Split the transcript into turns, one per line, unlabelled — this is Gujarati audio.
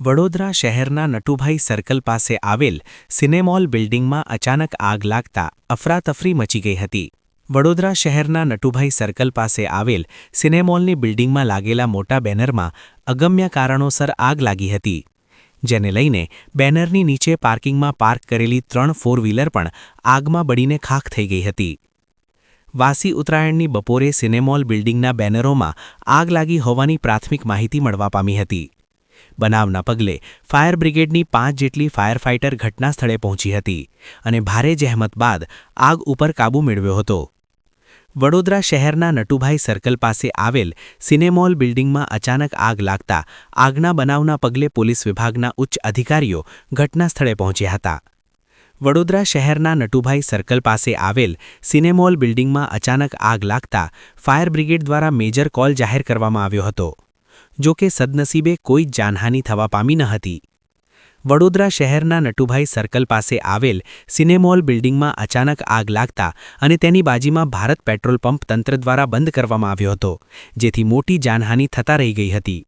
વડોદરા શહેરના નટુભાઈ સર્કલ પાસે આવેલ સિનેમોલ બિલ્ડિંગમાં અચાનક આગ લાગતા અફરાતફરી મચી ગઈ હતી। વડોદરા શહેરના નટુભાઈ સર્કલ પાસે આવેલ સિનેમોલની બિલ્ડિંગમાં લાગેલા મોટા બેનરમાં અગમ્ય કારણોસર આગ લાગી હતી, જેને લઈને બેનરની નીચે પાર્કિંગમાં પાર્ક કરેલી 3 4 વ્હીલર પણ આગમાં બળીને ખાખ થઈ ગઈ હતી। વાસી ઉત્તરાયણની બપોરે સિનેમોલ બિલ્ડિંગના બેનરોમાં આગ લાગી હોવાની પ્રાથમિક માહિતી મળવા પામી હતી। બનાવના પગલે ફાયર બ્રિગેડની 5 જેટલી ફાયર ફાઇટર ઘટના સ્થળે પહોંચી હતી અને ભારે જહેમત બાદ આગ ઉપર કાબૂ મેળવ્યો હતો। વડોદરા શહેરના નટુભાઈ સર્કલ પાસે આવેલ સિનેમોલ બિલ્ડિંગમાં અચાનક આગ લાગતા આગના બનાવના પગલે પોલીસ વિભાગના ઉચ્ચ અધિકારીઓ ઘટના સ્થળે પહોંચ્યા હતા। વડોદરા શહેરના નટુભાઈ સર્કલ પાસે આવેલ સિનેમોલ બિલ્ડિંગમાં અચાનક આગ લાગતા ફાયર બ્રિગેડ દ્વારા મેજર કોલ જાહેર કરવામાં આવ્યો હતો, જો કે સદનસીબે કોઈ જ જાનહાનિ થવા પામી ન હતી। વડોદરા શહેરના નટુભાઈ સર્કલ પાસે આવેલ સિનેમોલ બિલ્ડિંગમાં અચાનક આગ લાગતા અને તેની બાજુમાં ભારત પેટ્રોલ પંપ તંત્ર દ્વારા બંધ કરવામાં આવ્યો હતો, જેથી મોટી જાનહાનિ થતા રહી ગઈ હતી।